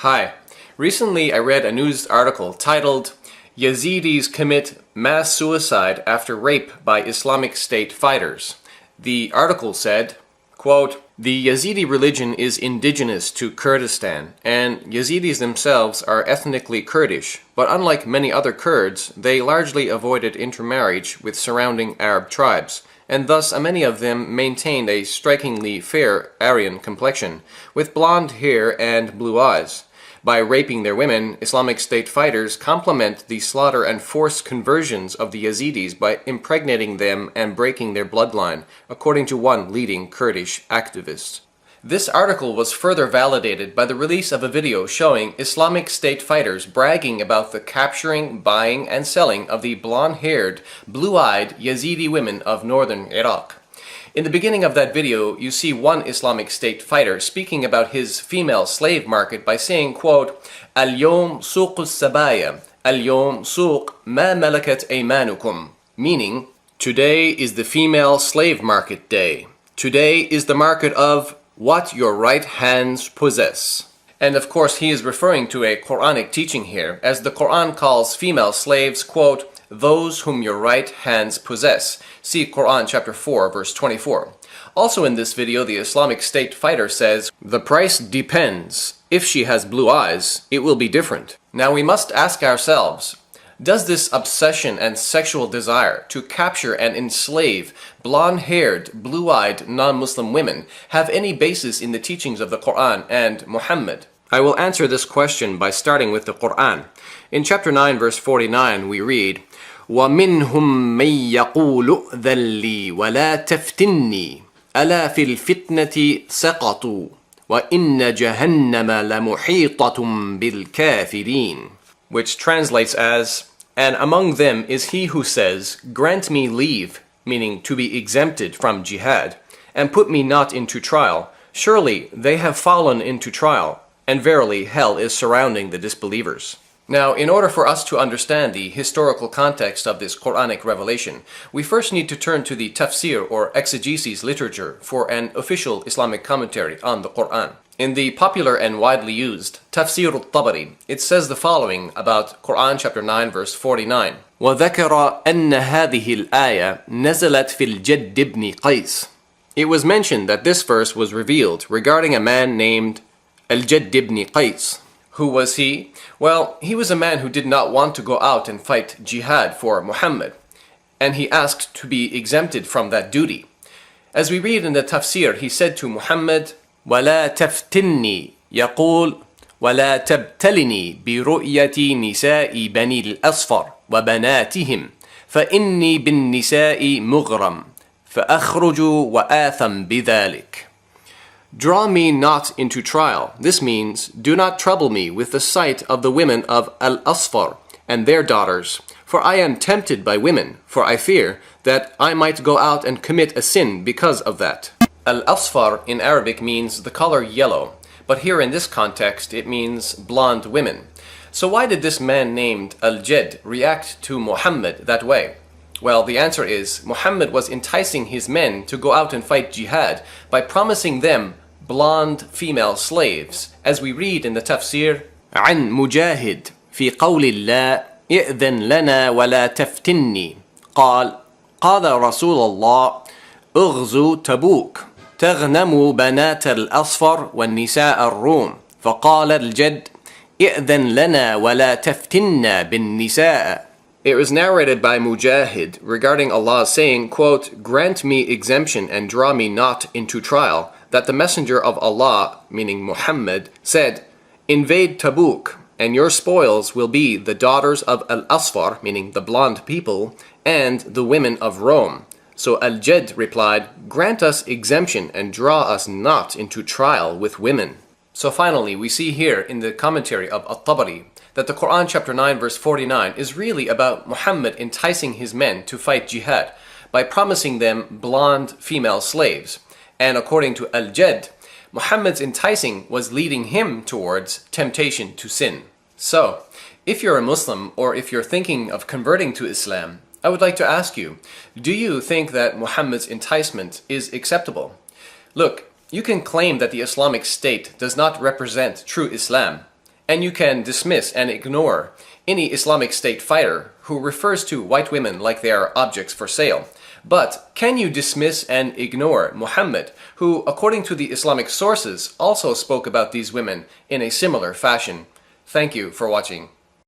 Hi. Recently I read a news article titled, Yazidis commit mass suicide after rape by Islamic State fighters. The article said, quote, "The Yazidi religion is indigenous to Kurdistan, and Yazidis themselves are ethnically Kurdish, but unlike many other Kurds, they largely avoided intermarriage with surrounding Arab tribes, and thus many of them maintained a strikingly fair Aryan complexion, with blonde hair and blue eyes. By raping their women, Islamic State fighters complement the slaughter and forced conversions of the Yazidis by impregnating them and breaking their bloodline, according to one leading Kurdish activist." This article was further validated by the release of a video showing Islamic State fighters bragging about the capturing, buying, and selling of the blonde-haired, blue-eyed Yazidi women of northern Iraq. In the beginning of that video, you see one Islamic State fighter speaking about his female slave market by saying, quote, "Al-yom suq al-sabaya, al-yom suq ma malakat aymanukum," meaning, today is the female slave market day. Today is the market of what your right hands possess. And of course he is referring to a Quranic teaching here, as the Quran calls female slaves, quote, "those whom your right hands possess." See Quran chapter 4, verse 24. Also in this video, the Islamic State fighter says, "The price depends. If she has blue eyes, it will be different." Now we must ask ourselves, does this obsession and sexual desire to capture and enslave blonde-haired, blue-eyed non-Muslim women have any basis in the teachings of the Quran and Muhammad? I will answer this question by starting with the Quran. In chapter 9, verse 49, we read, وَمِنْهُمْ مَنْ يَقُولُ ذَلِّي وَلَا تَفْتِنِّي أَلَا فِي الْفِتْنَةِ سَقَطُوا وَإِنَّ جَهَنَّمَ لَمُحِيطَةٌ بِالْكَافِرِينَ, which translates as, "And among them is he who says, grant me leave," meaning to be exempted from jihad, "and put me not into trial. Surely they have fallen into trial, and verily hell is surrounding the disbelievers." Now, in order for us to understand the historical context of this Quranic revelation, we first need to turn to the tafsir or exegesis literature for an official Islamic commentary on the Quran. In the popular and widely used Tafsir al-Tabari, it says the following about Quran chapter 9 verse 49. وَذَكَرَ أَنَّ هَذِهِ الْآيَةِ نَزَلَتْ فِي الْجَدِّ بْنِ قَيْسٍ. It was mentioned that this verse was revealed regarding a man named Al-Jadd ibn Qais. Who was he? Well, he was a man who did not want to go out and fight jihad for Muhammad, and he asked to be exempted from that duty. As we read in the tafsir, he said to Muhammad, وَلَا تَفْتِنِّي يقول وَلَا تَبْتَلِنِي بِرُؤْيَةِ نِسَاءِ بَنِي الْأَصْفَرِ وَبَنَاتِهِمْ فَإِنِّي بِالنِّسَاءِ مُغْرَمْ فَأَخْرُجُ وَآثَمْ بِذَلِكَ. Draw me not into trial. This means, do not trouble me with the sight of the women of Al-Asfar and their daughters, for I am tempted by women, for I fear that I might go out and commit a sin because of that. Al-Asfar in Arabic means the color yellow, but here in this context it means blonde women. So why did this man named Al-Jadd react to Muhammad that way? Well, the answer is, Muhammad was enticing his men to go out and fight jihad by promising them blonde female slaves, as we read in the tafsir, عن مجاهد في قول الله إئذن لنا ولا تفتني قال رسول الله اغزوا تبوك تغنموا بنات الأصفر والنساء الروم فقال الجد إئذن لنا ولا تفتنا بالنساء. It was narrated by Mujahid regarding Allah saying, quote, "Grant me exemption and draw me not into trial," that the messenger of Allah, meaning Muhammad, said, "Invade Tabuk, and your spoils will be the daughters of Al-Asfar," meaning the blonde people, "and the women of Rome." So Al-Jadd replied, "Grant us exemption and draw us not into trial with women." So finally, we see here in the commentary of At-Tabari that the Quran chapter 9 verse 49 is really about Muhammad enticing his men to fight jihad by promising them blonde female slaves. And according to Al-Jadd, Muhammad's enticing was leading him towards temptation to sin. So, if you're a Muslim or if you're thinking of converting to Islam, I would like to ask you, do you think that Muhammad's enticement is acceptable? Look, you can claim that the Islamic State does not represent true Islam, And you can dismiss and ignore any Islamic State fighter who refers to white women like they are objects for sale. But can you dismiss and ignore Muhammad, who, according to the Islamic sources, also spoke about these women in a similar fashion? Thank you for watching.